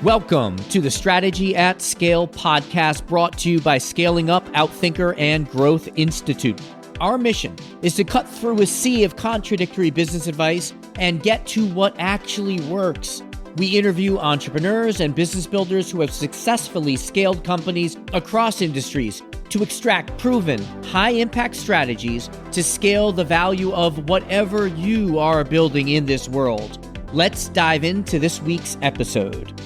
Welcome to the Strategy at Scale podcast, brought to you by Scaling Up, Outthinker, and Growth Institute. Our mission is to cut through a sea of contradictory business advice and get to what actually works. We interview entrepreneurs and business builders who have successfully scaled companies across industries to extract proven, high-impact strategies to scale the value of whatever you are building in this world. Let's dive into this week's episode.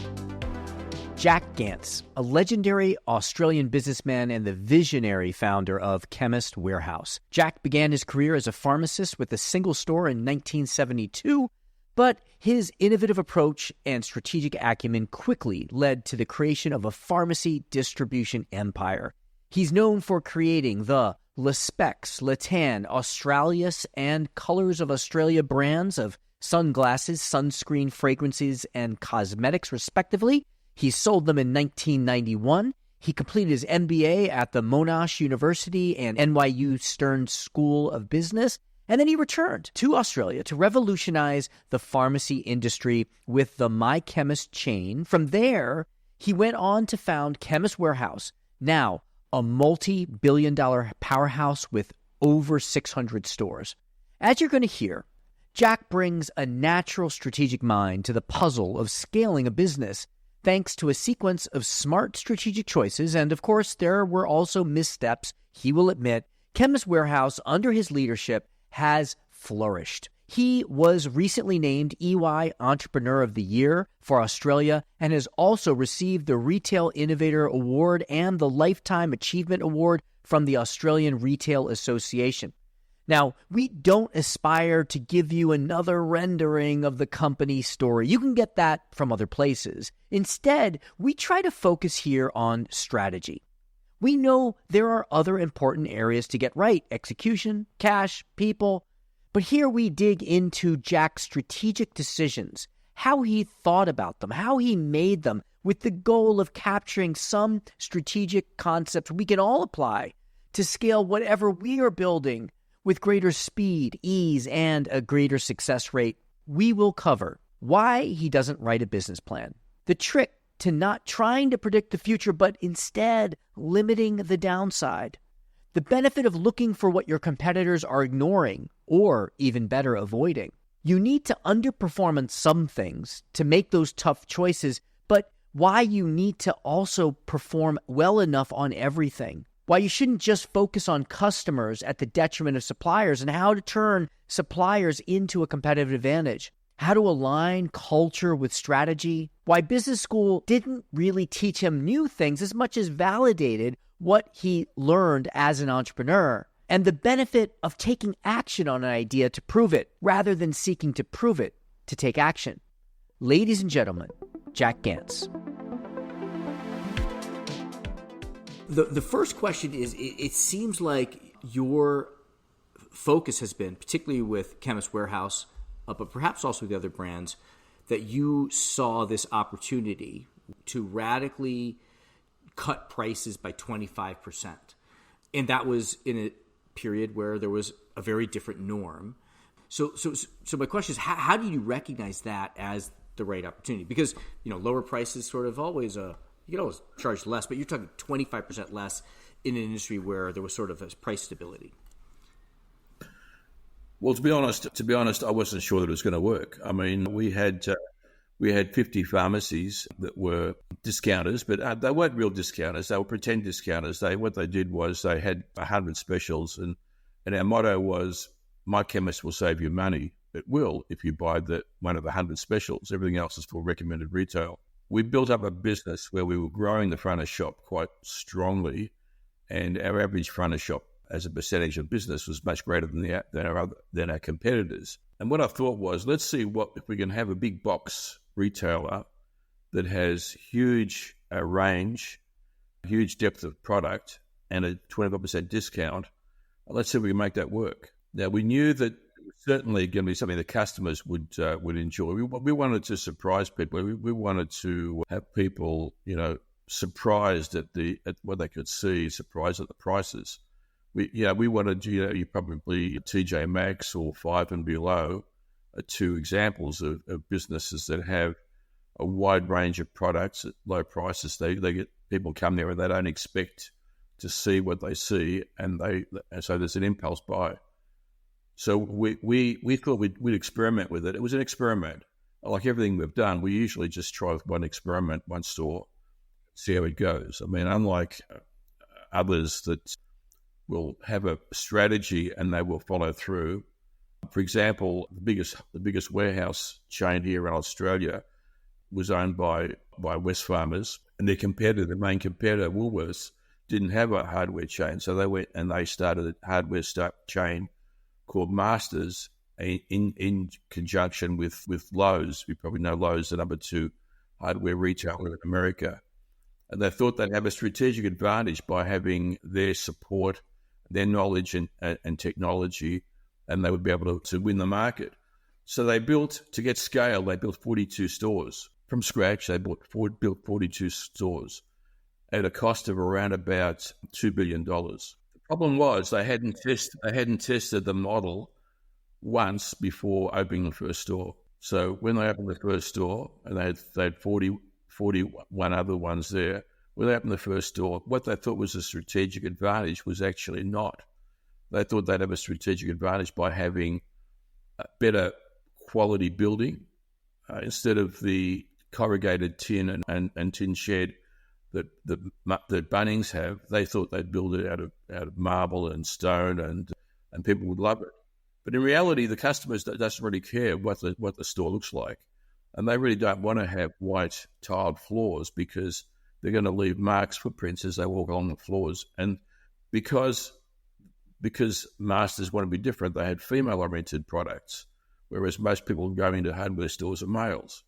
Jack Gance, a legendary Australian businessman and the visionary founder of Chemist Warehouse. Jack began his career as a pharmacist with a single store in 1972, but his innovative approach and strategic acumen quickly led to the creation of a pharmacy distribution empire. He's known for creating the Le Specs, Latan, Australis, and Colors of Australia brands of sunglasses, sunscreen, fragrances, and cosmetics, respectively. He sold them in 1991. He completed his MBA at the Monash University and NYU Stern School of Business, and then he returned to Australia to revolutionize the pharmacy industry with the My Chemist chain. From there, he went on to found Chemist Warehouse, now a multi-billion-dollar powerhouse with over 600 stores. As you're going to hear, Jack brings a natural strategic mind to the puzzle of scaling a business, thanks to a sequence of smart strategic choices, and of course, there were also missteps, he will admit. Chemist Warehouse, under his leadership, has flourished. He was recently named EY Entrepreneur of the Year for Australia and has also received the Retail Innovator Award and the Lifetime Achievement Award from the Australian Retail Association. Now, we don't aspire to give you another rendering of the company story. You can get that from other places. Instead, we try to focus here on strategy. We know there are other important areas to get right: execution, cash, people. But here we dig into Jack's strategic decisions, how he thought about them, how he made them, with the goal of capturing some strategic concepts we can all apply to scale whatever we are building with greater speed, ease, and a greater success rate. We will cover why he doesn't write a business plan, the trick to not trying to predict the future, but instead limiting the downside, the benefit of looking for what your competitors are ignoring, or even better, avoiding. You need to underperform on some things to make those tough choices, but why you need to also perform well enough on everything. Why you shouldn't just focus on customers at the detriment of suppliers, and how to turn suppliers into a competitive advantage. How to align culture with strategy. Why business school didn't really teach him new things as much as validated what he learned as an entrepreneur. And the benefit of taking action on an idea to prove it, rather than seeking to prove it to take action. Ladies and gentlemen, Jack Gance. The first question is, it seems like your focus has been, particularly with Chemist Warehouse, but perhaps also the other brands, that you saw this opportunity to radically cut prices by 25%. And that was in a period where there was a very different norm. So my question is, how do you recognize that as the right opportunity? Because, lower prices sort of always you can always charge less, but you're talking 25% less in an industry where there was sort of a price stability. Well, to be honest, I wasn't sure that it was going to work. I mean, we had 50 pharmacies that were discounters, but they weren't real discounters. They were pretend discounters. What they did was they had 100 specials, and our motto was, "My Chemist will save you money. It will if you buy one of the 100 specials. Everything else is for recommended retail." We built up a business where we were growing the front of shop quite strongly, and our average front of shop as a percentage of business was much greater than our competitors. And what I thought was, let's see if we can have a big box retailer that has huge range, huge depth of product, and a 25% discount. Let's see if we can make that work. Now, we knew that it was certainly going to be something the customers would enjoy. We wanted to surprise people. We wanted to have people, surprised at what they could see, surprised at the prices. We wanted, you probably TJ Maxx or Five and Below are two examples of businesses that have a wide range of products at low prices. They get people come there and they don't expect to see what they see, and so there's an impulse buy. So we thought we'd experiment with it. It was an experiment. Like everything we've done, we usually just try with one experiment, one store, see how it goes. I mean, unlike others that will have a strategy and they will follow through. For example, the biggest warehouse chain here in Australia was owned by Wesfarmers, and the main competitor, Woolworths, didn't have a hardware chain, so they went and they started a hardware chain called Masters in conjunction with Lowe's. You probably know Lowe's, the number 2 hardware retailer in America. And they thought they'd have a strategic advantage by having their support, their knowledge and technology, and they would be able to win the market. So they built, to get scale, they built 42 stores. From scratch, they built 42 stores at a cost of around about $2 billion. The problem was they hadn't tested the model once before opening the first store. So when they opened the first store, and they had 41 other ones there, when they opened the first store, what they thought was a strategic advantage was actually not. They thought they'd have a strategic advantage by having a better quality building instead of the corrugated tin and tin shed that Bunnings have. They thought they'd build it out of marble and stone, and people would love it. But in reality, the customers doesn't really care what the store looks like, and they really don't want to have white tiled floors because they're going to leave marks, footprints as they walk along the floors. And because Masters want to be different, they had female-oriented products, whereas most people going into hardware stores are males.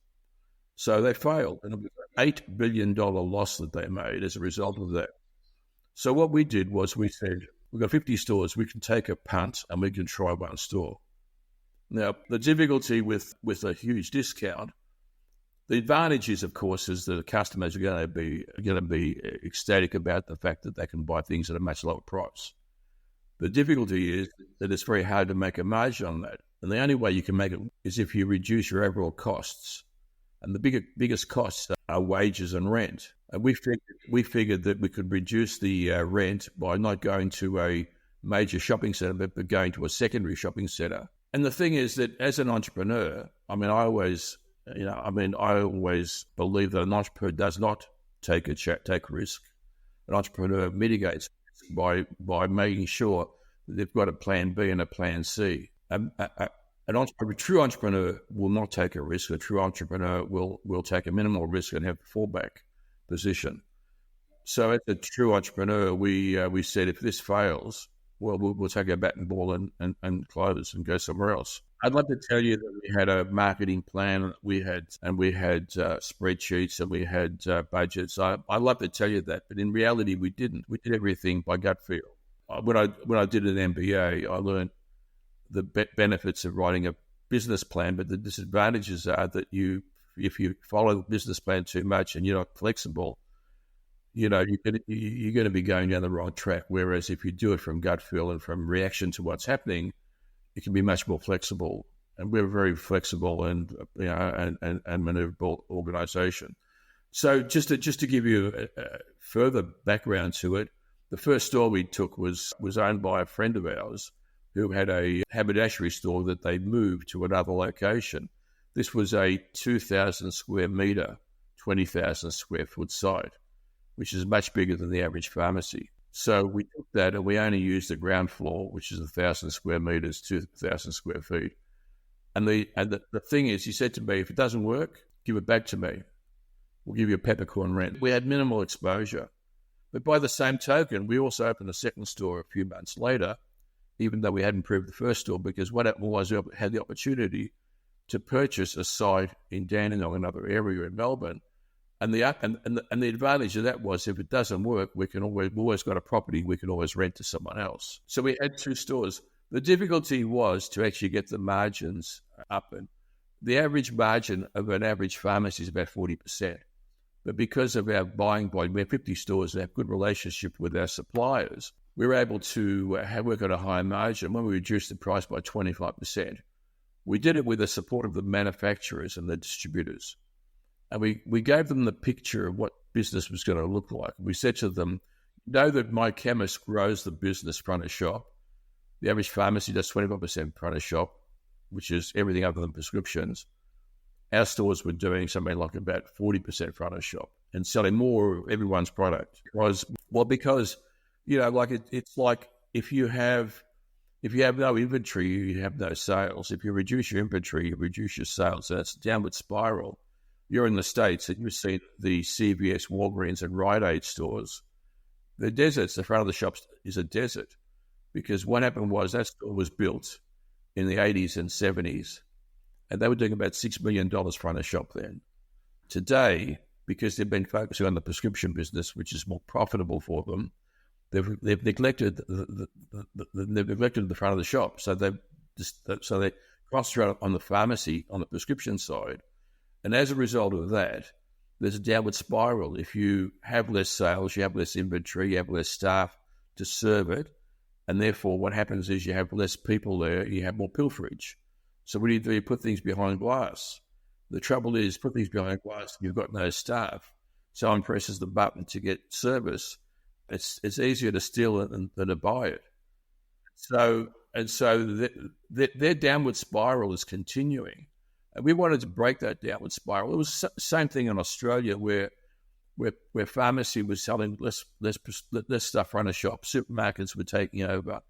So they failed, and it was an $8 billion loss that they made as a result of that. So what we did was we said, we've got 50 stores, we can take a punt and we can try one store. Now, the difficulty with a huge discount, the advantage is, of course, is that the customers are going to be ecstatic about the fact that they can buy things at a much lower price. The difficulty is that it's very hard to make a margin on that. And the only way you can make it is if you reduce your overall costs. And the biggest costs are wages and rent. And we figured that we could reduce the rent by not going to a major shopping centre, but going to a secondary shopping centre. And the thing is that as an entrepreneur, I always believe that an entrepreneur does not take a risk. An entrepreneur mitigates by making sure that they've got a plan B and a plan C. A true entrepreneur will not take a risk. A true entrepreneur will take a minimal risk and have a fallback position. So as a true entrepreneur, we said, if this fails, well, we'll take our bat and ball and close and go somewhere else. I'd love to tell you that we had a marketing plan, we had spreadsheets, and we had budgets. I'd love to tell you that, but in reality, we didn't. We did everything by gut feel. When I did an MBA, I learned the benefits of writing a business plan, but the disadvantages are that if you follow the business plan too much and you're not flexible, you're going to be going down the wrong track. Whereas if you do it from gut feel and from reaction to what's happening, it can be much more flexible. And we're a very flexible and maneuverable organization. So just to give you a further background to it, the first store we took was owned by a friend of ours who had a haberdashery store that they moved to another location. This was a 2,000 square metre, 20,000 square foot site, which is much bigger than the average pharmacy. So we took that and we only used the ground floor, which is 1,000 square metres, 2,000 square feet. And the thing is, he said to me, if it doesn't work, give it back to me. We'll give you a peppercorn rent. We had minimal exposure. But by the same token, we also opened a second store a few months later, even though we hadn't proved the first store, because what happened was we had the opportunity to purchase a site in Dandenong, another area in Melbourne. And the advantage of that was, if it doesn't work, we've always got a property we can always rent to someone else. So we had two stores. The difficulty was to actually get the margins up. And the average margin of an average pharmacy is about 40%. But because of our buying volume, we have 50 stores and have good relationship with our suppliers, we were able to work at a higher margin when we reduced the price by 25%. We did it with the support of the manufacturers and the distributors. And we gave them the picture of what business was going to look like. We said to them, know that My Chemist grows the business front of shop. The average pharmacy does 25% front of shop, which is everything other than prescriptions. Our stores were doing something like about 40% front of shop and selling more of everyone's product. Because it's like if you have no inventory, you have no sales. If you reduce your inventory, you reduce your sales. So that's a downward spiral. You're in the States and you see the CVS, Walgreens, and Rite Aid stores. They're deserts. The front of the shops is a desert because what happened was that store was built in the 80s and 70s, and they were doing about $6 million front of shop then. Today, because they've been focusing on the prescription business, which is more profitable for them, they've neglected the front of the shop. So they concentrate on the pharmacy, on the prescription side. And as a result of that, there's a downward spiral. If you have less sales, you have less inventory, you have less staff to serve it. And therefore, what happens is you have less people there, you have more pilferage. So what do? You put things behind glass. The trouble is, put things behind glass, you've got no staff. Someone presses the button to get service. It's easier to steal it than to buy it. So their downward spiral is continuing. And we wanted to break that downward spiral. It was the same thing in Australia where pharmacy was selling less stuff front of shop. Supermarkets were taking over,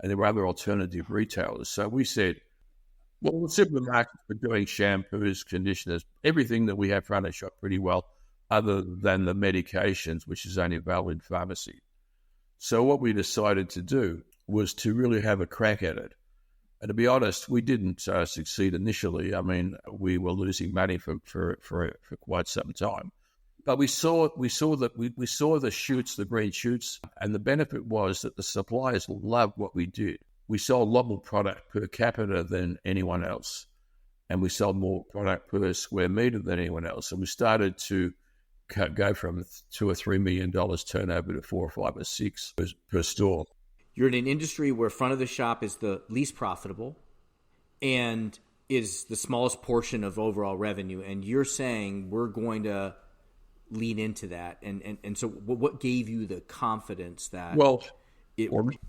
and there were other alternative retailers. So we said, well, the supermarkets were doing shampoos, conditioners, everything that we have front of shop pretty well, other than the medications, which is only available in pharmacy. So what we decided to do was to really have a crack at it. And to be honest, we didn't succeed initially. I mean, we were losing money for quite some time. But we saw the shoots, the green shoots, and the benefit was that the suppliers loved what we did. We sold a lot more product per capita than anyone else, and we sold more product per square meter than anyone else. And we started to go from $2 or $3 million turnover to 4 or 5 or 6 per store. You're in an industry where front of the shop is the least profitable and is the smallest portion of overall revenue. And you're saying we're going to lean into that. And so what gave you the confidence that...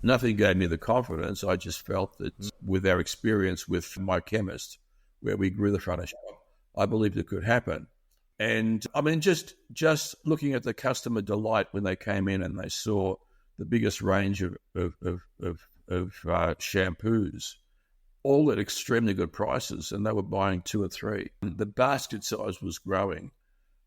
Nothing gave me the confidence. I just felt that with our experience with My Chemist, where we grew the front of shop, I believed it could happen. And I mean, just looking at the customer delight when they came in and they saw the biggest range of shampoos, all at extremely good prices, and they were buying 2 or 3. The basket size was growing.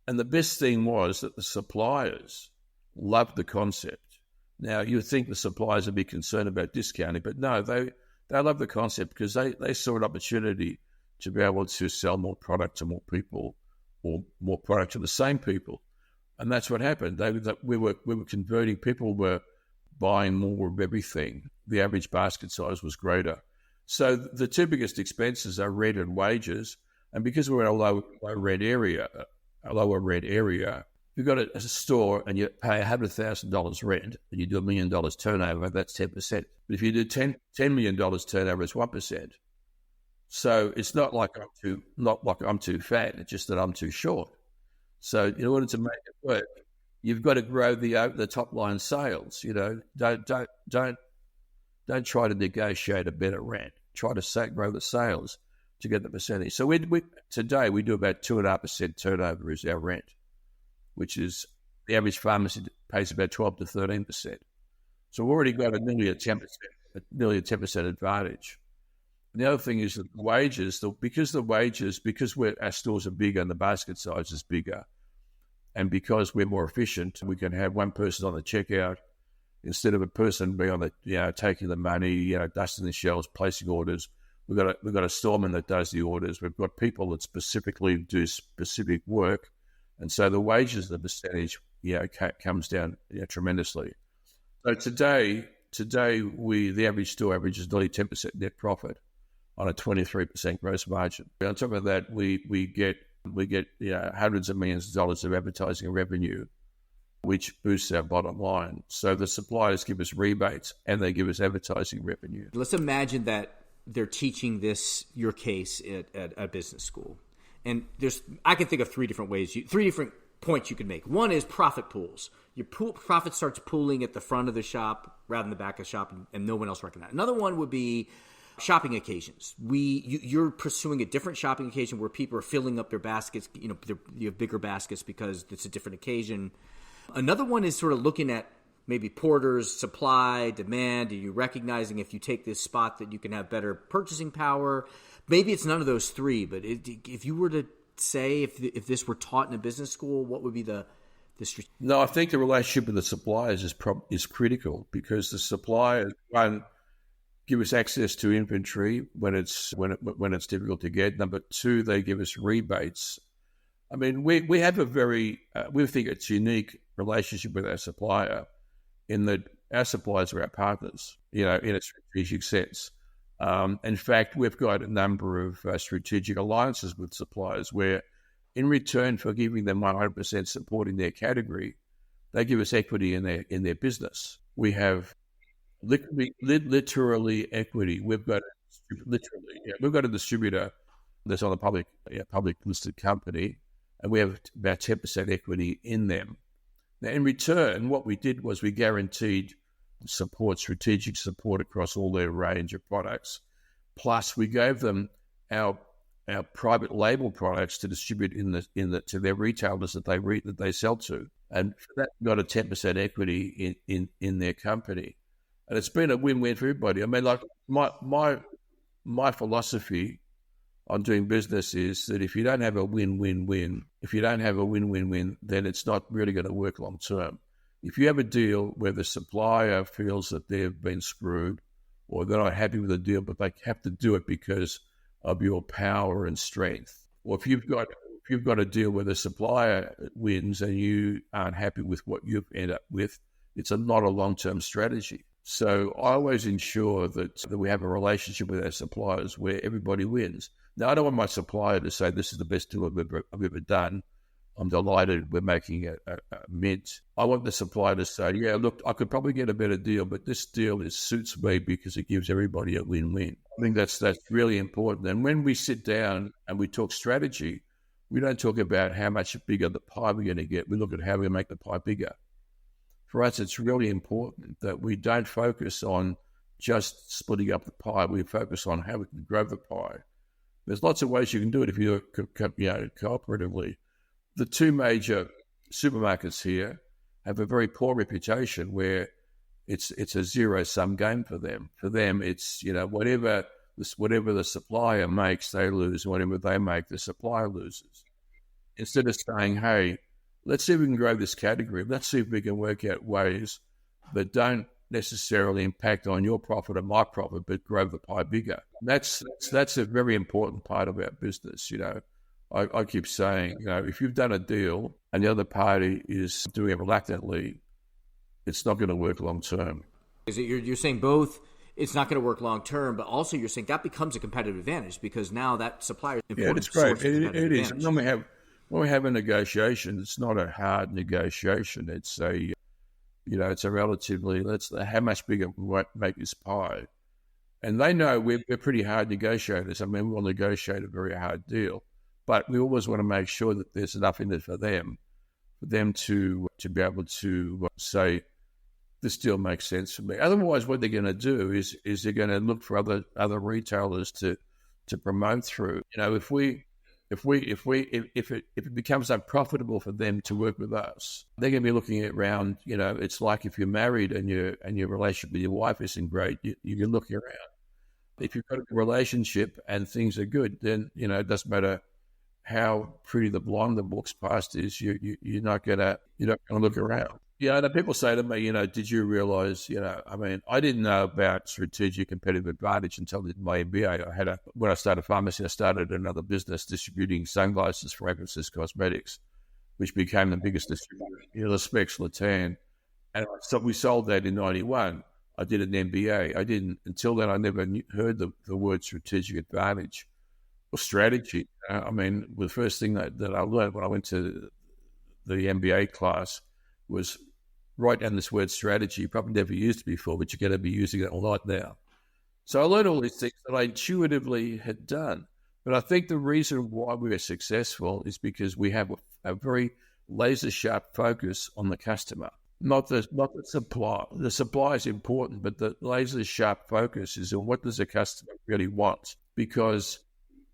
And the best thing was that the suppliers loved the concept. Now, you would think the suppliers would be concerned about discounting, but no, they love the concept because they saw an opportunity to be able to sell more product to more people or more product to the same people. And that's what happened. We were converting. People were buying more of everything. The average basket size was greater. So the 2 biggest expenses are rent and wages. And because we're in a lower rent area, if you've got a store and you pay $100,000 rent and you do $1 million turnover, that's 10%. But if you do $10 million turnover, it's 1%. So it's not like I'm too fat. It's just that I'm too short. So in order to make it work, you've got to grow the top line sales. You know, don't try to negotiate a better rent. Try to grow the sales to get the percentage. So today we do about 2.5% turnover is our rent, which is the average pharmacy pays about 12 to 13%. So we've already got nearly a 10% advantage. And the other thing is that wages, because our stores are bigger and the basket size is bigger, and because we're more efficient, we can have one person on the checkout instead of a person being on the, taking the money, dusting the shelves, placing orders. We've got a storeman that does the orders. We've got people that specifically do specific work. And so the wages, the percentage, comes down tremendously. So today the average store averages nearly 10% net profit on a 23% gross margin. On top of that, we get hundreds of millions of dollars of advertising revenue, which boosts our bottom line. So the suppliers give us rebates and they give us advertising revenue. Let's imagine that they're teaching your case at a business school. And I can think of three different points you could make. One is profit pools. Your profit starts pooling at the front of the shop rather than the back of the shop, and no one else recognizes. Another one would be shopping occasions. You're pursuing a different shopping occasion where people are filling up their baskets. You have bigger baskets because it's a different occasion. Another one is sort of looking at maybe porters, supply, demand. Are you recognizing if you take this spot that you can have better purchasing power? Maybe it's none of those three, but if you were to say if this were taught in a business school, what would be the No, I think the relationship with the suppliers is critical, because the suppliers, one, give us access to inventory when it's difficult to get. Number two, they give us rebates. I mean, we have we think it's a unique relationship with our supplier, in that our suppliers are our partners, in a strategic sense. In fact, we've got a number of strategic alliances with suppliers where, in return for giving them 100% support in their category, they give us equity in their business. We have literally equity. We've got a distributor that's on a public listed company, and we have about 10% equity in them. Now, in return, what we did was we guaranteed strategic support across all their range of products. Plus, we gave them our private label products to distribute to their retailers that they sell to, and for that got a 10% equity in their company, and it's been a win-win for everybody. I mean, like my philosophy on doing business is that if you don't have a win-win-win, then it's not really going to work long term. If you have a deal where the supplier feels that they've been screwed, or they're not happy with the deal, but they have to do it because of your power and strength, or if you've got a deal where the supplier wins and you aren't happy with what you've ended up with, it's not a long-term strategy. So I always ensure that we have a relationship with our suppliers where everybody wins. Now, I don't want my supplier to say this is the best deal I've ever done. I'm delighted we're making a mint. I want the supplier to say, yeah, look, I could probably get a better deal, but this deal suits me because it gives everybody a win-win. I think that's really important. And when we sit down and we talk strategy, we don't talk about how much bigger the pie we're going to get. We look at how we make the pie bigger. For us, it's really important that we don't focus on just splitting up the pie. We focus on how we can grow the pie. There's lots of ways you can do it if you do it cooperatively. The two major supermarkets here have a very poor reputation where it's a zero-sum game for them. For them, it's whatever the supplier makes, they lose. Whatever they make, the supplier loses. Instead of saying, hey, let's see if we can grow this category. Let's see if we can work out ways that don't necessarily impact on your profit or my profit, but grow the pie bigger. That's a very important part of our business. I keep saying, if you've done a deal and the other party is doing it reluctantly, it's not going to work long term. Is it you're saying both? It's not going to work long term, but also you're saying that becomes a competitive advantage because now that supplier. Yeah, it's great. It is. When we have a negotiation, it's not a hard negotiation. It's it's a relatively, how much bigger we make this pie. And they know we're pretty hard negotiators. I mean, we'll negotiate a very hard deal, but we always want to make sure that there's enough in it for them to be able to say, this deal makes sense for me. Otherwise, what they're going to do is they're going to look for other retailers to promote through. If it becomes unprofitable for them to work with us, they're going to be looking at around. It's like if you're married and your relationship with your wife isn't great, you're looking around. If you've got a relationship and things are good, then it doesn't matter how pretty the blonde that walks past is. You're not gonna look around. And people say to me, did you realize? I didn't know about strategic competitive advantage until I did my MBA. When I started pharmacy, I started another business distributing sunglasses, fragrances, cosmetics, which became the biggest distributor, the Specs Latan. And so we sold that in 91. I did an MBA. Until then, I never heard the word strategic advantage or strategy. The first thing that I learned when I went to the MBA class was write down this word strategy. You probably never used it before, but you're going to be using it a lot now. So I learned all these things that I intuitively had done. But I think the reason why we are successful is because we have a very laser sharp focus on the customer, not the supply. The supply is important, but the laser sharp focus is on what does the customer really want. Because,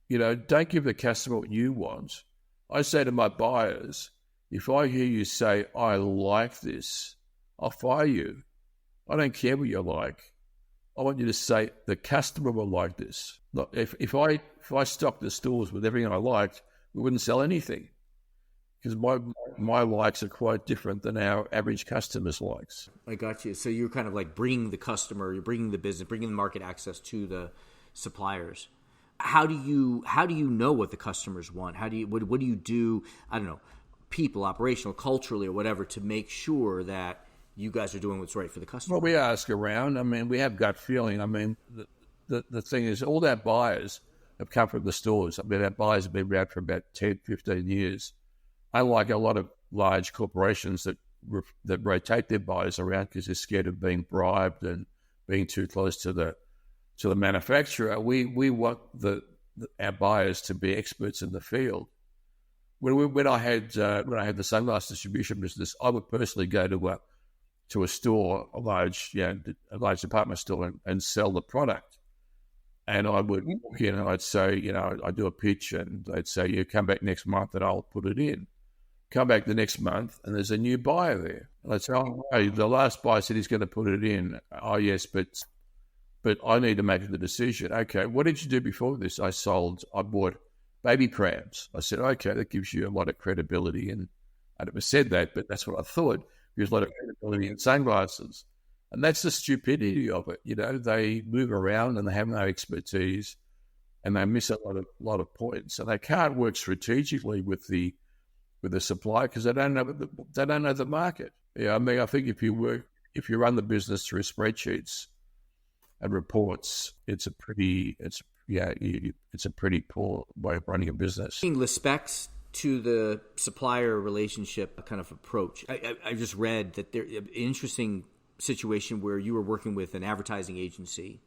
don't give the customer what you want. I say to my buyers, if I hear you say, I like this, I'll fire you. I don't care what you like. I want you to say the customer will like this. Look, if I stocked the stores with everything I liked, we wouldn't sell anything, because my likes are quite different than our average customer's likes. I got you. So you're kind of like bringing the customer, you're bringing the business, bringing the market access to the suppliers. How do you know what the customers want? What do you do? I don't know, people, operational, culturally, or whatever, to make sure that you guys are doing what's right for the customer? Well, we ask around. I mean, we have gut feeling. I mean, the thing is, all our buyers have come from the stores. I mean, our buyers have been around for about 10, 15 years. Unlike a lot of large corporations that rotate their buyers around because they're scared of being bribed and being too close to the manufacturer, we want our buyers to be experts in the field. When I had the sunglass distribution business, I would personally go to a store, a large department store, and sell the product. And I would walk in and I'd say, I'd do a pitch, and they'd say, you come back next month and I'll put it in. Come back the next month and there's a new buyer there. And I'd say, the last buyer said he's going to put it in. Oh, yes, but I need to make the decision. Okay, what did you do before this? I bought baby prams. I said, okay, that gives you a lot of credibility. And I never said that, but that's what I thought. There's a lot of credibility in sunglasses. And that's the stupidity of it. They move around and they have no expertise, and they miss a lot of points. And they can't work strategically with the supply because they don't know the market. Yeah, I mean, I think if you run the business through spreadsheets and reports, it's a pretty poor way of running a business. Respects to the supplier relationship kind of approach. I just read that there an interesting situation where you were working with an advertising agency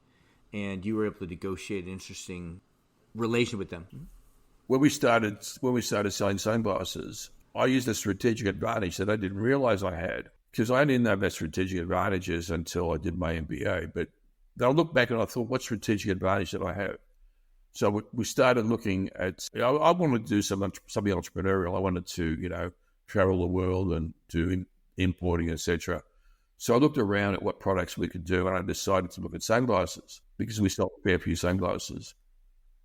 and you were able to negotiate an interesting relation with them. When we started selling sunglasses, I used a strategic advantage that I didn't realize I had, because I didn't have that strategic advantages until I did my MBA. But then I look back and I thought, what strategic advantage did I have? So we started looking at, I wanted to do something entrepreneurial. I wanted to, travel the world and do importing, etc. So I looked around at what products we could do, and I decided to look at sunglasses because we sold a fair few sunglasses.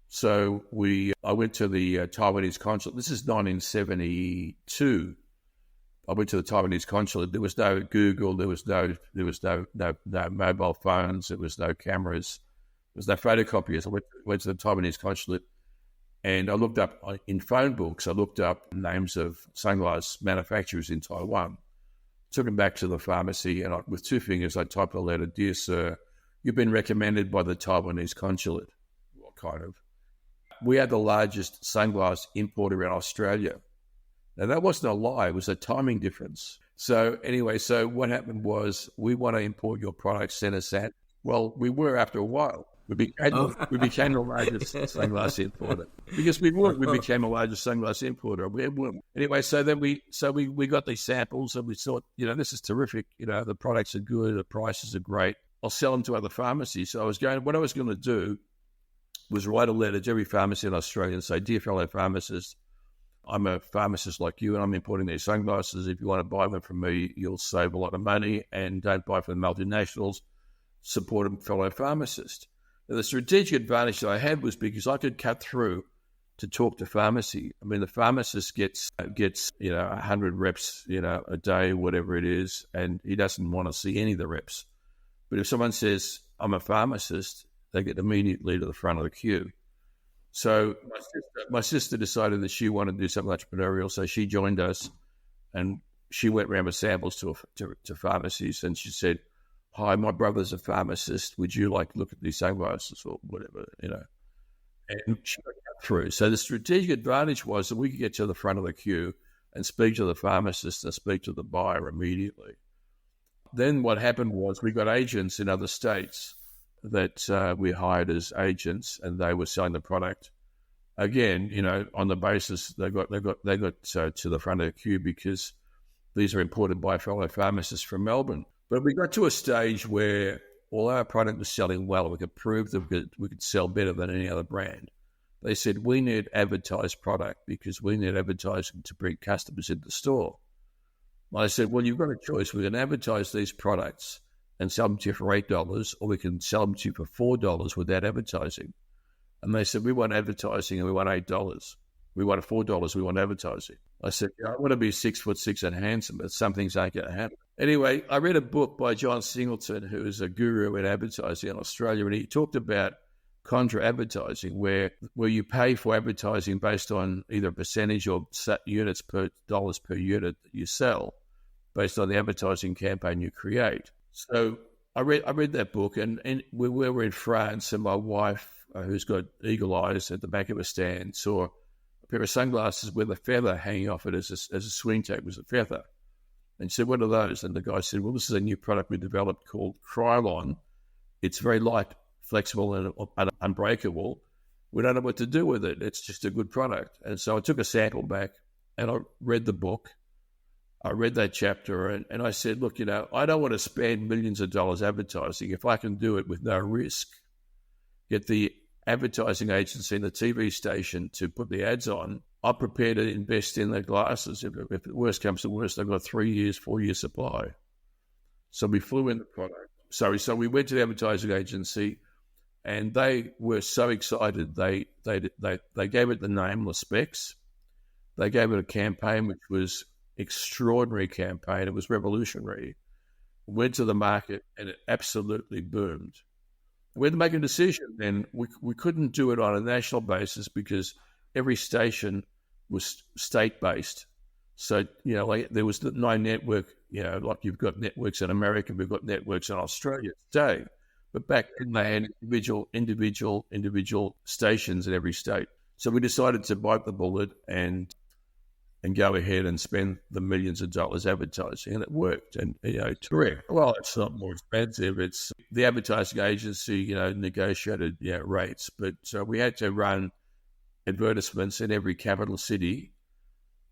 So I went to the Taiwanese consulate. This is 1972. I went to the Taiwanese consulate. There was no Google. There was no mobile phones. There was no cameras. There was no photocopiers. I went to the Taiwanese consulate, and I looked up in phone books. I looked up names of sunglass manufacturers in Taiwan. Took them back to the pharmacy, and with two fingers, I typed a letter: "Dear sir, you've been recommended by the Taiwanese consulate." What kind of? We are the largest sunglass importer in Australia. Now, that wasn't a lie. It was a timing difference. So anyway, what happened was, we want to import your product, send us that. Well, we were after a while. We became the largest sunglass importer. Because we became the largest sunglass importer. Anyway, so then we got these samples, and we thought, this is terrific. The products are good. The prices are great. I'll sell them to other pharmacies. So what I was going to do was write a letter to every pharmacy in Australia and say, dear fellow pharmacist, I'm a pharmacist like you, and I'm importing these sunglasses. If you want to buy them from me, you'll save a lot of money, and don't buy from the multinationals. Support a fellow pharmacist. Now, the strategic advantage that I had was because I could cut through to talk to pharmacy. I mean, the pharmacist gets 100 reps, a day, whatever it is, and he doesn't want to see any of the reps. But if someone says, I'm a pharmacist, they get immediately to the front of the queue. So my sister decided that she wanted to do something entrepreneurial, so she joined us, and she went around with samples to pharmacies, and she said, hi, my brother's a pharmacist. Would you like to look at these sunglasses or whatever, And she got through. So the strategic advantage was that we could get to the front of the queue and speak to the pharmacist and speak to the buyer immediately. Then what happened was we got agents in other states that we hired as agents, and they were selling the product again, on the basis they got to the front of the queue because these are imported by fellow pharmacists from Melbourne. But we got to a stage where all our product was selling well. We could prove that we could sell better than any other brand. They said, we need advertised product because we need advertising to bring customers into the store. I said, well, you've got a choice. We can advertise these products and sell them to you for $8, or we can sell them to you for $4 without advertising. And they said, we want advertising and we want $8. We want $4, we want advertising. I said, I want to be 6'6" and handsome, but some things ain't going to happen. Anyway, I read a book by John Singleton, who is a guru in advertising in Australia, and he talked about contra advertising, where you pay for advertising based on either a percentage or units per dollars per unit that you sell, based on the advertising campaign you create. So I read that book, and we were in France, and my wife, who's got eagle eyes at the back of a stand, saw a pair of sunglasses with a feather hanging off it as a swing tape was a feather. And she said, what are those? And the guy said, well, this is a new product we developed called Krylon. It's very light, flexible, and unbreakable. We don't know what to do with it. It's just a good product. And so I took a sample back and I read the book. I read that chapter and I said, look, I don't want to spend millions of dollars advertising if I can do it with no risk. Get the advertising agency and the TV station to put the ads on. I'm prepared to invest in the glasses. If the worst comes to worst, I've got 3 years, 4 years supply. So we flew in the product. So we went to the advertising agency, and they were so excited. They gave it the name Le Specs. They gave it a campaign which was extraordinary campaign. It was revolutionary. Went to the market, and it absolutely boomed. We had to make a decision. Then we couldn't do it on a national basis because every station was state-based. So, there was no network, like you've got networks in America, we've got networks in Australia today. But back then they had individual stations in every state. So we decided to bite the bullet and go ahead and spend the millions of dollars advertising, and it worked. And, correct. Well, it's not more expensive. It's the advertising agency, negotiated rates. But so we had to run advertisements in every capital city,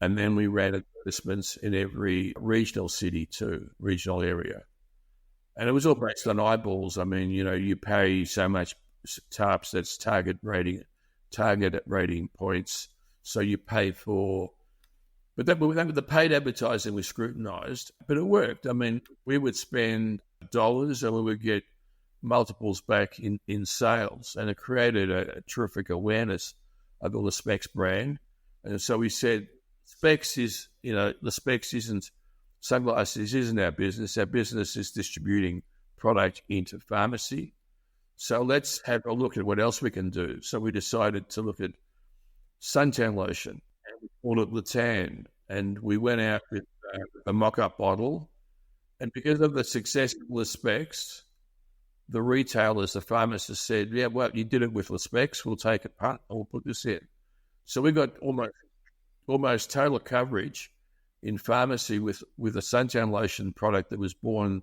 and then we ran advertisements in every regional city too, regional area. And it was all based on eyeballs. I mean, you pay so much TARPs, that's target rating points. So you pay for, but the paid advertising was scrutinized, but it worked. I mean, we would spend dollars and we would get multiples back in sales, and it created a terrific awareness of the Specs brand. And so we said, Specs is, the Specs isn't, sunglasses isn't our business. Our business is distributing product into pharmacy. So let's have a look at what else we can do. So we decided to look at suntan lotion, and we called it Latan. And we went out with a mock-up bottle. And because of the success of Le Specs, the retailers, the pharmacists said, yeah, well, you did it with Le Specs, we'll take a punt and we'll put this in. So we got almost total coverage in pharmacy with a suntan lotion product that was born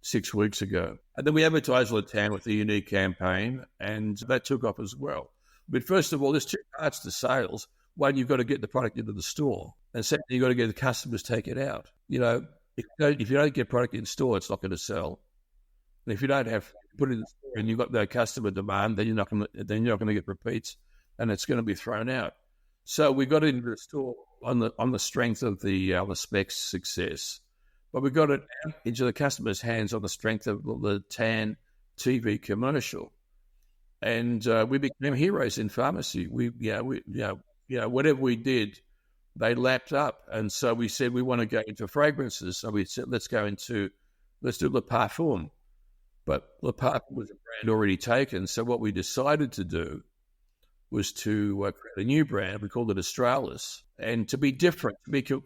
6 weeks ago. And then we advertised Latan with a unique campaign, and that took off as well. But first of all, there's two parts to sales. One, you've got to get the product into the store. And second, you've got to get the customers to take it out. If you don't get product in store, it's not going to sell. And if you don't have put it in the store and you've got no customer demand, then you're not going to get repeats, and it's going to be thrown out. So we got it into the store on the strength of the Specs success, but we got it out into the customer's hands on the strength of the Tan TV commercial, and we became heroes in pharmacy. Whatever we did, they lapped up, and so we said we want to go into fragrances. So we said let's do Le Parfum, but Le Parfum was a brand already taken. So what we decided to do was to create a new brand. We called it Australis, and to be different,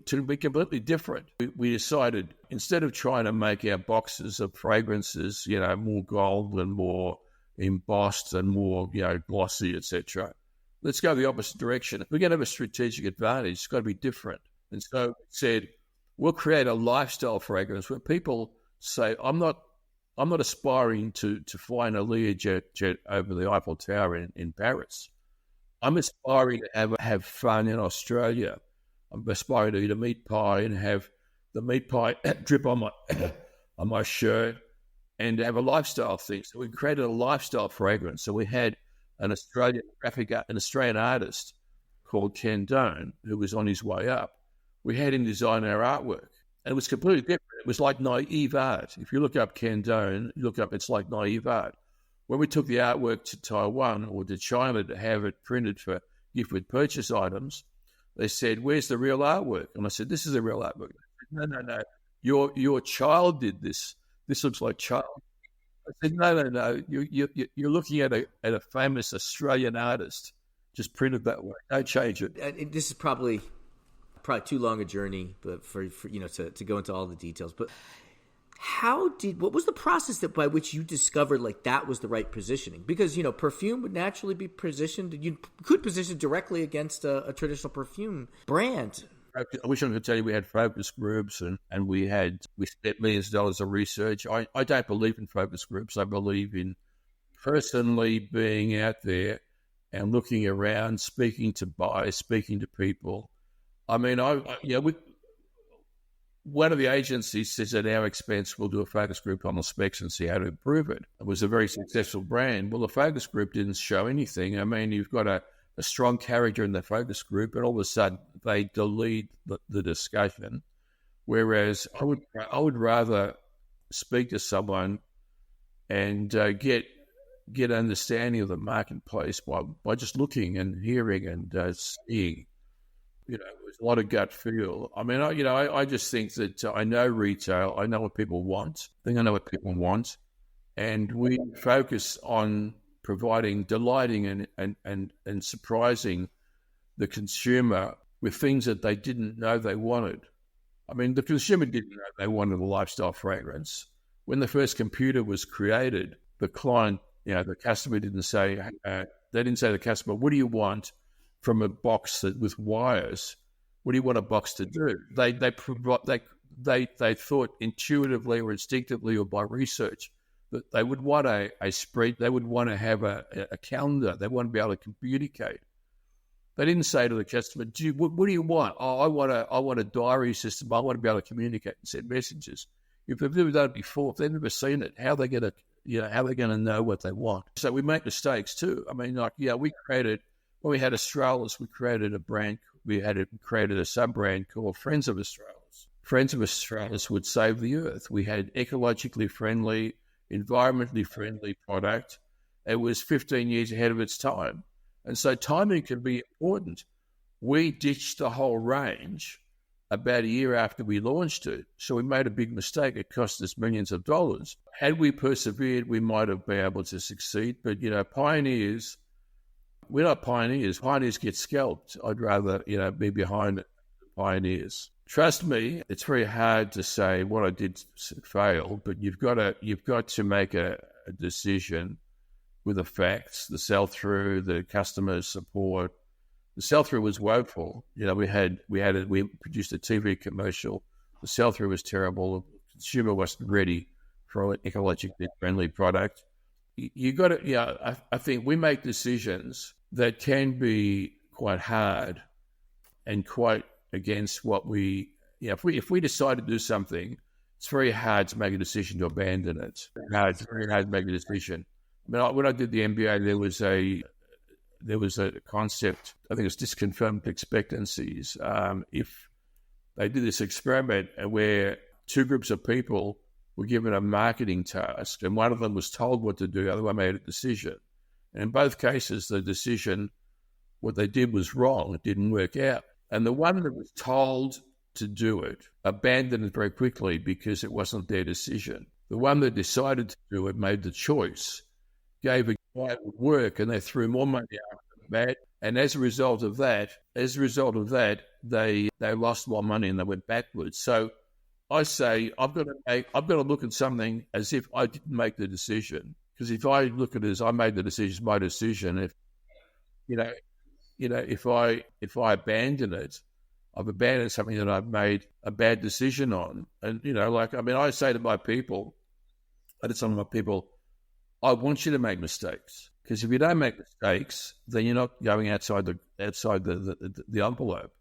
to be completely different. We decided, instead of trying to make our boxes of fragrances, more gold and more embossed and more, glossy, etc., let's go the opposite direction. If we're going to have a strategic advantage, it's got to be different. And so we said, we'll create a lifestyle fragrance where people say, I'm not aspiring to fly in a Learjet jet over the Eiffel Tower in Paris. I'm aspiring to have fun in Australia. I'm aspiring to eat a meat pie and have the meat pie drip on my on my shirt, and have a lifestyle thing. So we created a lifestyle fragrance. So we had an Australian artist called Ken Doan, who was on his way up. We had him design our artwork. And it was completely different. It was like naive art. If you look up Ken Doan, it's like naive art. When we took the artwork to Taiwan or to China to have it printed for gift with purchase items, they said, "Where's the real artwork?" And I said, "This is the real artwork." Said, no. Your child did this. This looks like child. I said, no. You're looking at a famous Australian artist, just printed that way. Don't change it. This is probably too long a journey, but for to go into all the details. But what was the process by which you discovered like that was the right positioning? Because perfume would naturally be positioned. You could position directly against a traditional perfume brand. I wish I could tell you we had focus groups and we spent millions of dollars of research. I don't believe in focus groups. I believe in personally being out there and looking around, speaking to buyers, speaking to people. I mean, one of the agencies says at our expense we'll do a focus group on the specs and see how to improve it. It was a very successful brand. Well, the focus group didn't show anything. I mean, you've got a strong character in the focus group, and all of a sudden they delete the discussion. Whereas I would rather speak to someone and get understanding of the marketplace by just looking and hearing and seeing. There's a lot of gut feel. I mean, I just think that I know retail. I know what people want. I think I know what people want, and we focus on providing, delighting and surprising the consumer with things that they didn't know they wanted. I mean, the consumer didn't know they wanted a lifestyle fragrance. When the first computer was created, the client, the customer didn't say, they didn't say to the customer, "What do you want from a box with wires? What do you want a box to do?" They thought intuitively or instinctively or by research that they would want a spread. They would want to have a calendar. They want to be able to communicate. They didn't say to the customer, "What do you want?" "Oh, I want a diary system. I want to be able to communicate and send messages." If they've never done it before, if they've never seen it, how are they going to know what they want? So we make mistakes too. I mean, when we had Australis, we created a brand. We created a sub-brand called Friends of Australis. Friends of Australis would save the earth. We had ecologically friendly, environmentally friendly product. It was 15 years ahead of its time. And so timing can be important. We ditched the whole range about a year after we launched it. So we made a big mistake. It cost us millions of dollars. Had we persevered, we might have been able to succeed. But, pioneers, we're not pioneers. Pioneers get scalped. I'd rather, be behind pioneers. Trust me, it's very hard to say what I did fail, but you've got to make a decision with the facts, the sell-through, the customer support. The sell-through was woeful. We produced a TV commercial. The sell-through was terrible. The consumer wasn't ready for an ecologically friendly product. You got to, I think we make decisions that can be quite hard and quite against what if we decide to do something, it's very hard to make a decision to abandon it. It's very hard to make a decision. I mean, when I did the MBA, there was a concept, I think it's disconfirmed expectancies. If they did this experiment where two groups of people were given a marketing task and one of them was told what to do, the other one made a decision. And in both cases, the decision, what they did was wrong. It didn't work out. And the one that was told to do it abandoned it very quickly because it wasn't their decision. The one that decided to do it made the choice, gave a guy it would work, and they threw more money after that. And as a result of that, they lost more money and they went backwards. So I say I've got to look at something as if I didn't make the decision. Because if I look at it as I made the decision, it's my decision. If I abandon it, I've abandoned something that I've made a bad decision on. And I say to my people, I did some of my people, I want you to make mistakes, because if you don't make mistakes, then you're not going outside the envelope.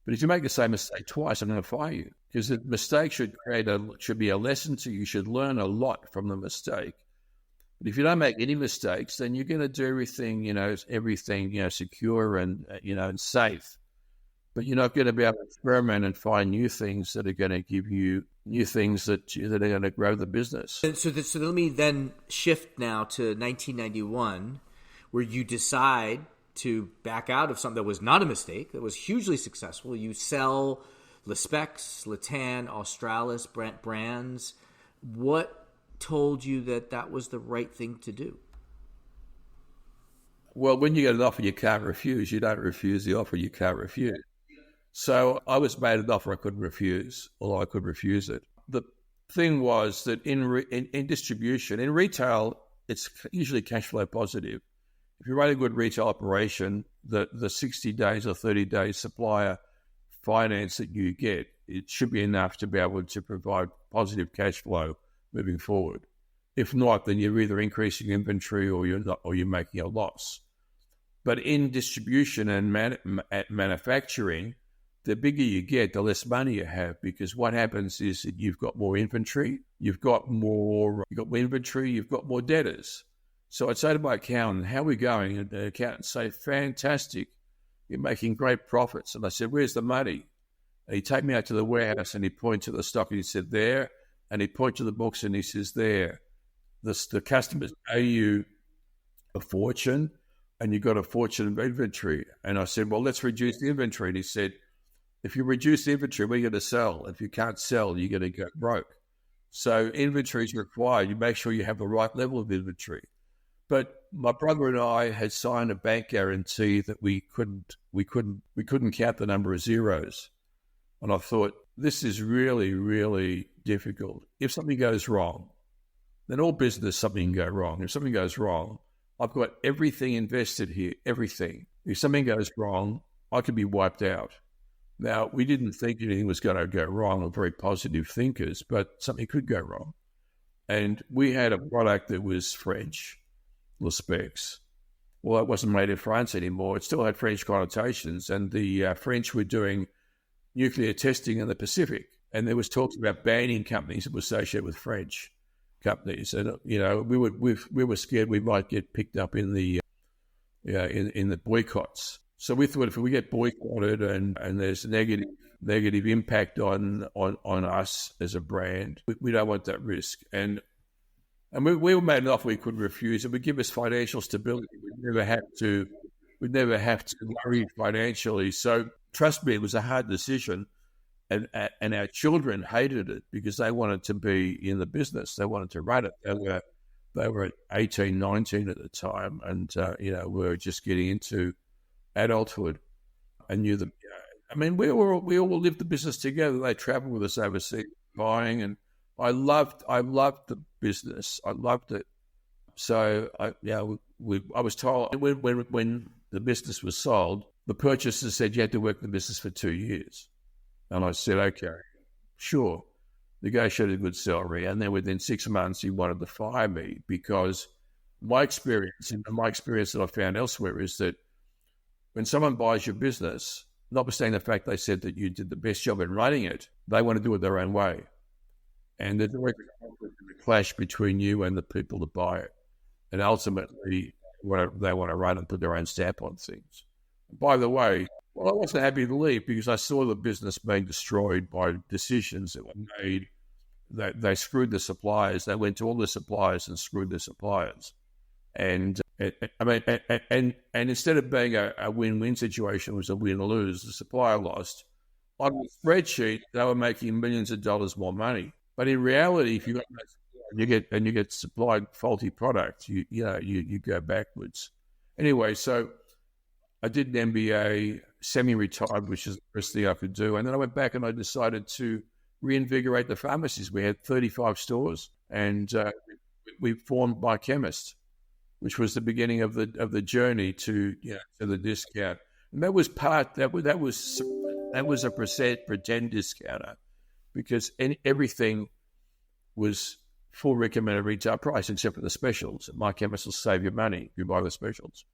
But if you make the same mistake twice, I'm going to fire you, because the mistake should be a lesson to you. You should learn a lot from the mistake. But if you don't make any mistakes, then you're going to do everything, secure and safe. But you're not going to be able to experiment and find new things that are going to give you new things that are going to grow the business. So let me then shift now to 1991, where you decide to back out of something that was not a mistake, that was hugely successful. You sell Lespex, Latan, Australis brands. What told you that was the right thing to do? Well, when you get an offer you can't refuse, you don't refuse the offer you can't refuse. So I was made an offer I couldn't refuse, although I could refuse it. The thing was that in distribution, in retail, it's usually cash flow positive. If you run a good retail operation, the 60 days or 30 days supplier finance that you get, it should be enough to be able to provide positive cash flow moving forward. If not, then you're either increasing inventory or you're making a loss. But in distribution and manufacturing, the bigger you get, the less money you have, because what happens is that you've got more inventory, you've got more inventory, you've got more debtors. So I'd say to my accountant, how are we going? And the accountant say, fantastic, you're making great profits. And I said, where's the money? And he'd take me out to the warehouse and he'd point to the stock and he said, there. And he'd point to the books and he says, there. The customers pay you a fortune and you've got a fortune of inventory. And I said, well, let's reduce the inventory. And he said, if you reduce the inventory, we're going to sell. If you can't sell, you're going to go broke. So inventory is required. You make sure you have the right level of inventory. But my brother and I had signed a bank guarantee that we couldn't count the number of zeros. And I thought, this is really, really difficult. If something goes wrong, then all business, something can go wrong. If something goes wrong, I've got everything invested here, everything. If something goes wrong, I could be wiped out. Now, we didn't think anything was going to go wrong. We're very positive thinkers, but something could go wrong. And we had a product that was French, Lespex. Well, it wasn't made in France anymore. It still had French connotations, and the French were doing nuclear testing in the Pacific. And there was talks about banning companies that were associated with French companies. And, we were scared we might get picked up in the boycotts. So we thought if we get boycotted and there's negative impact on us as a brand, we don't want that risk. And we were made an offer we couldn't refuse. It would give us financial stability. We'd never have to worry financially. So trust me, it was a hard decision. And our children hated it because they wanted to be in the business. They wanted to run it. They were 18, 19 at the time, and we were just getting into adulthood. I knew them. We all lived the business together. They traveled with us overseas buying, and I loved the business. I loved it. So I was told when the business was sold, the purchaser said you had to work in the business for 2 years. And I said, okay, sure. Negotiated a good salary. And then within 6 months, he wanted to fire me because my experience that I found elsewhere is that when someone buys your business, notwithstanding the fact they said that you did the best job in running it, they want to do it their own way. And there's always a clash between you and the people that buy it. And ultimately, they want to run and put their own stamp on things. By the way, I wasn't happy to leave because I saw the business being destroyed by decisions that were made. They screwed the suppliers. They went to all the suppliers and screwed the suppliers. And instead of being a win-win situation, it was a win-lose. The supplier lost. On the spreadsheet, they were making millions of dollars more money. But in reality, if you get supplied faulty products, you go backwards. Anyway, so I did an MBA, semi-retired, which is the first thing I could do. And then I went back and I decided to reinvigorate the pharmacies. We had 35 stores, and we formed My Chemist, which was the beginning of the journey to the discount. And that was a pretend discounter, because everything was full recommended retail price, except for the specials. My Chemist will save you money if you buy the specials.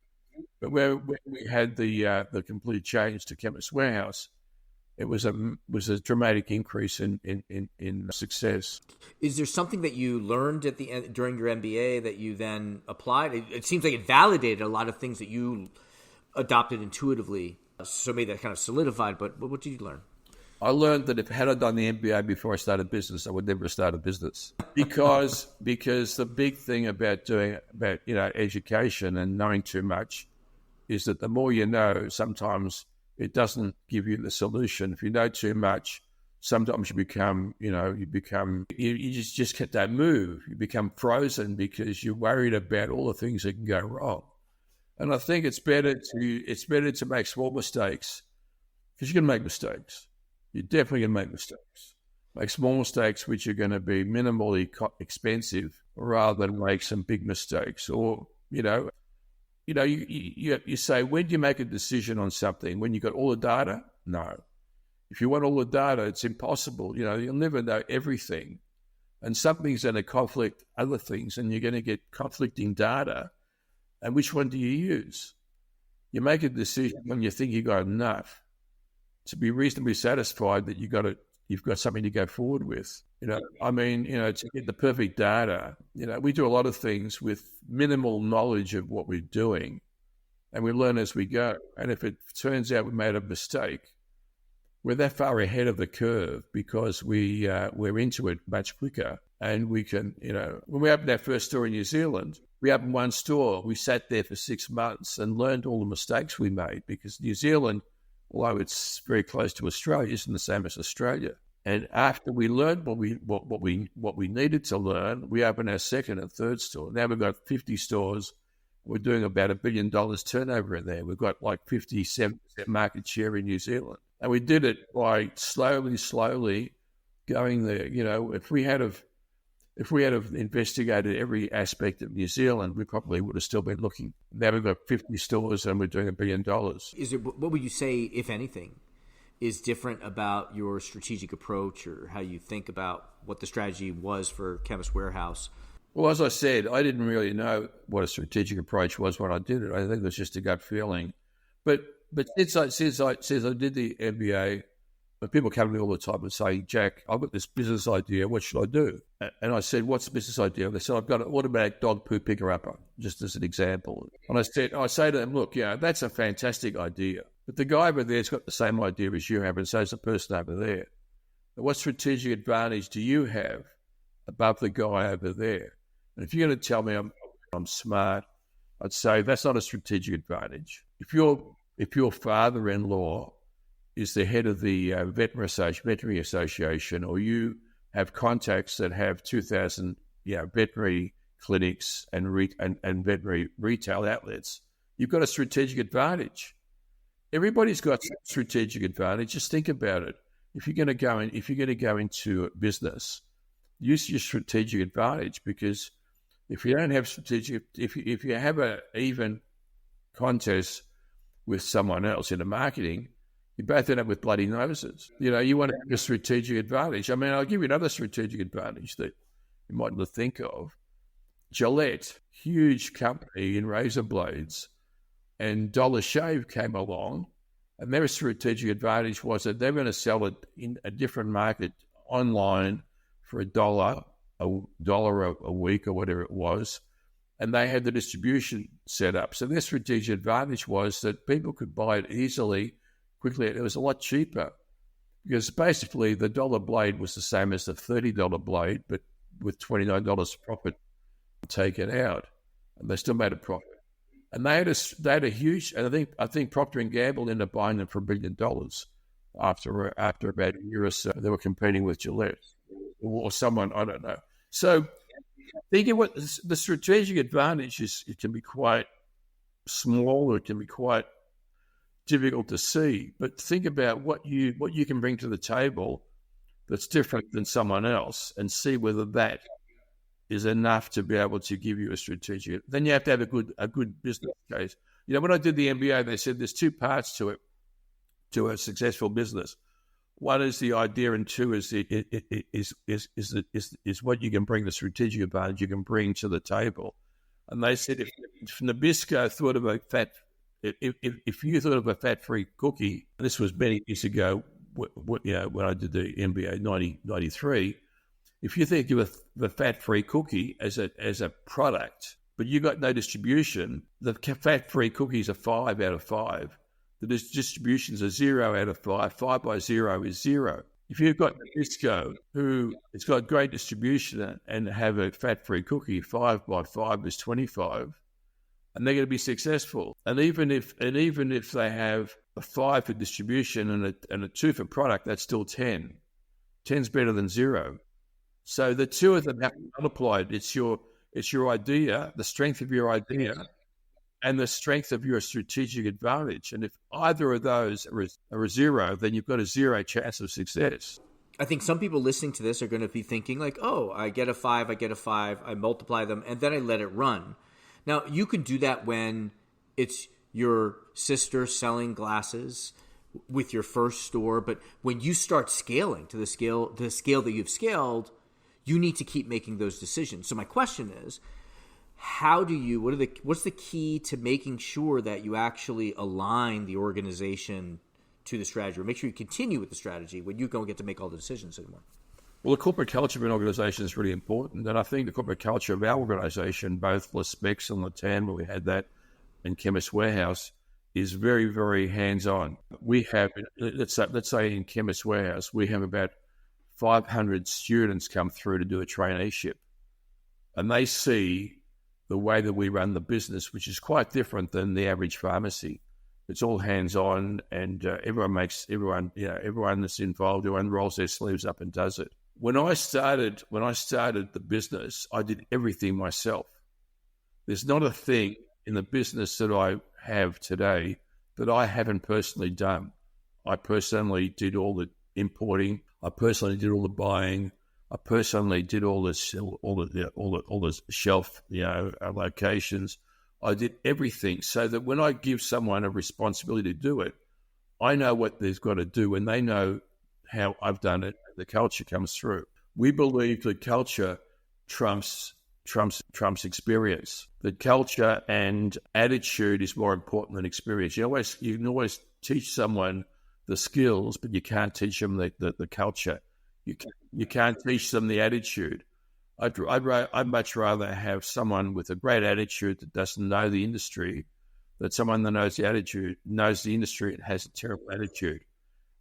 But where we had the complete change to Chemist Warehouse, it was a dramatic increase in success. Is there something that you learned at the end during your MBA that you then applied? It seems like it validated a lot of things that you adopted intuitively. So maybe that kind of solidified. But what did you learn? I learned that if had I done the MBA before I started business, I would never have started a business because the big thing about education and knowing too much is that the more you know, sometimes it doesn't give you the solution. If you know too much, sometimes you just don't move. You become frozen because you're worried about all the things that can go wrong. And I think it's better to make small mistakes because you're going to make mistakes. You're definitely going to make mistakes. Make small mistakes which are going to be minimally expensive rather than make some big mistakes. Or, you say, when do you make a decision on something? When you got all the data? No. If you want all the data, it's impossible. You'll never know everything. And something's going to conflict other things and you're going to get conflicting data. And which one do you use? You make a decision when you think you got enough to be reasonably satisfied that you've got something to go forward with. To get the perfect data, we do a lot of things with minimal knowledge of what we're doing and we learn as we go. And if it turns out we made a mistake, we're that far ahead of the curve because we're into it much quicker. And we can, when we opened our first store in New Zealand, we opened one store. We sat there for 6 months and learned all the mistakes we made because New Zealand, although it's very close to Australia, isn't the same as Australia. And after we learned what we needed to learn, we opened our second and third store. Now we've got 50 stores. We're doing about $1 billion turnover in there. We've got like 57% market share in New Zealand. And we did it by slowly going there. If we had investigated every aspect of New Zealand, we probably would have still been looking. Now we've got 50 stores and we're doing $1 billion. What would you say, if anything, is different about your strategic approach or how you think about what the strategy was for Chemist Warehouse? Well, as I said, I didn't really know what a strategic approach was when I did it. I think it was just a gut feeling. But since I did the MBA, but people come to me all the time and say, Jack, I've got this business idea. What should I do? And I said, what's the business idea? They said, I've got an automatic dog poo picker-upper, just as an example. And I say to them, look, that's a fantastic idea. But the guy over there's got the same idea as you have, and so is the person over there. But what strategic advantage do you have above the guy over there? And if you're going to tell me I'm smart, I'd say that's not a strategic advantage. If your father-in-law is the head of the veterinary association, or you have contacts that have 2,000 veterinary clinics and veterinary retail outlets, you've got a strategic advantage. Everybody's got strategic advantage. Just think about it. If you're going to go into business, use your strategic advantage, because if you don't have strategic, if you have an even contest with someone else in the marketing, you both end up with bloody noses. You want to have a strategic advantage. I'll give you another strategic advantage that you might not think of. Gillette, huge company in razor blades, and Dollar Shave came along, and their strategic advantage was that they're going to sell it in a different market online for $1 a week or whatever it was, and they had the distribution set up. So their strategic advantage was that people could buy it easily, quickly. It was a lot cheaper because basically the dollar blade was the same as the $30 blade, but with $29 profit taken out, and they still made a profit. And they had a huge, and I think Procter and Gamble ended up buying them for $1 billion after about a year or so. They were competing with Gillette or someone, I don't know. So thinking what the strategic advantage is, it can be quite small, or it can be quite difficult to see. But think about what you can bring to the table that's different than someone else, and see whether that is enough to be able to give you a strategic. Then you have to have a good business case. When I did the MBA, they said there's two parts to it, to a successful business. One is the idea, and two is what you can bring, the strategic advantage you can bring to the table. And they said if Nabisco thought of a if you thought of a fat-free cookie, this was many years ago, when I did the MBA 1993, if you think of the fat-free cookie as a product, but you got no distribution, the fat-free cookies are 5 out of 5. The distributions are 0 out of 5. 5 by 0 is 0. If you've got Nabisco, who has got great distribution and have a fat-free cookie, 5 by 5 is 25, and they're going to be successful. And even if they have a 5 for distribution and a 2 for product, that's still 10. 10's better than 0. So the two of them have to be multiplied. It's your idea, the strength of your idea, and the strength of your strategic advantage. And if either of those are a 0, then you've got a 0 chance of success. I think some people listening to this are going to be thinking like, oh, I get a 5, I multiply them, and then I let it run. Now, you can do that when it's your sister selling glasses with your first store, but when you start scaling to the scale that you've scaled, you need to keep making those decisions. So my question is, what's the key to making sure that you actually align the organization to the strategy, or make sure you continue with the strategy when you don't get to make all the decisions anymore? Well, the corporate culture of an organization is really important. And I think the corporate culture of our organization, both Specs and Latam, where we had that, and Chemist Warehouse, is very, very hands-on. We have, let's say in Chemist Warehouse, we have about 500 students come through to do a traineeship. And they see the way that we run the business, which is quite different than the average pharmacy. It's all hands-on, and everyone that's involved, everyone rolls their sleeves up and does it. When I started the business, I did everything myself. There's not a thing in the business that I have today that I haven't personally done. I personally did all the importing. I personally did all the buying. I personally did all the shelf, locations. I did everything so that when I give someone a responsibility to do it, I know what they've got to do, and they know how I've done it. The culture comes through. We believe that culture trumps experience. That culture and attitude is more important than experience. You can always teach someone the skills, but you can't teach them the culture. You can't teach them the attitude. I'd much rather have someone with a great attitude that doesn't know the industry than someone that knows the industry and has a terrible attitude.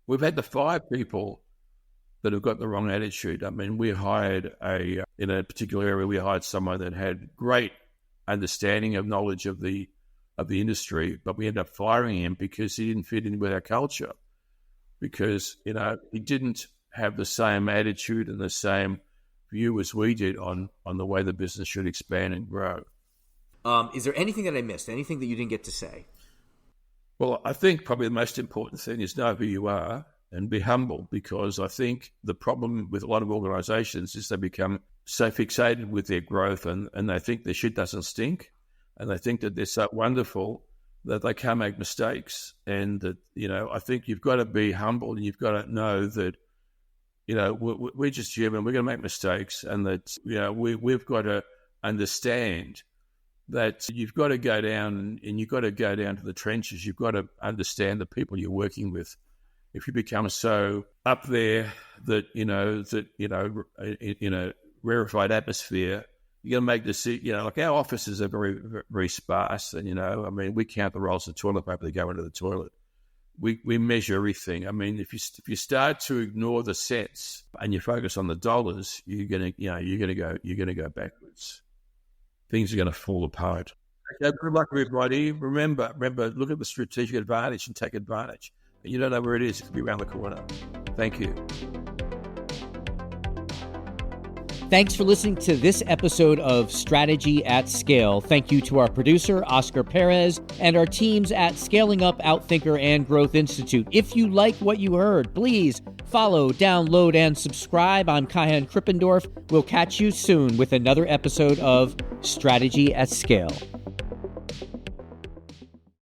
We've had to fire people that have got the wrong attitude. I mean, we hired in a particular area, we hired someone that had great understanding of knowledge of the industry, but we ended up firing him because he didn't fit in with our culture. Because, he didn't have the same attitude and the same view as we did on the way the business should expand and grow. Is there anything that I missed? Anything that you didn't get to say? Well, I think probably the most important thing is know who you are and be humble, because I think the problem with a lot of organizations is they become so fixated with their growth and they think their shit doesn't stink, and they think that they're so wonderful that they can't make mistakes. And that, I think you've got to be humble, and you've got to know that, we're just human, we're going to make mistakes, and that, we've got to understand that you've got to go down, and you've got to go down to the trenches. You've got to understand the people you're working with. If you become so up there that, in a rarefied atmosphere, you're going to make decisions. Like our offices are very, very sparse, and, we count the rolls of toilet paper that go into the toilet. We measure everything. I mean, if you start to ignore the cents and you focus on the dollars, you're gonna go backwards. Things are going to fall apart. Okay, good luck, everybody. Remember, look at the strategic advantage and take advantage. You don't know where it is. It could be around the corner. Thank you. Thanks for listening to this episode of Strategy at Scale. Thank you to our producer, Oscar Perez, and our teams at Scaling Up, Outthinker, and Growth Institute. If you like what you heard, please follow, download, and subscribe. I'm Kahan Krippendorf. We'll catch you soon with another episode of Strategy at Scale.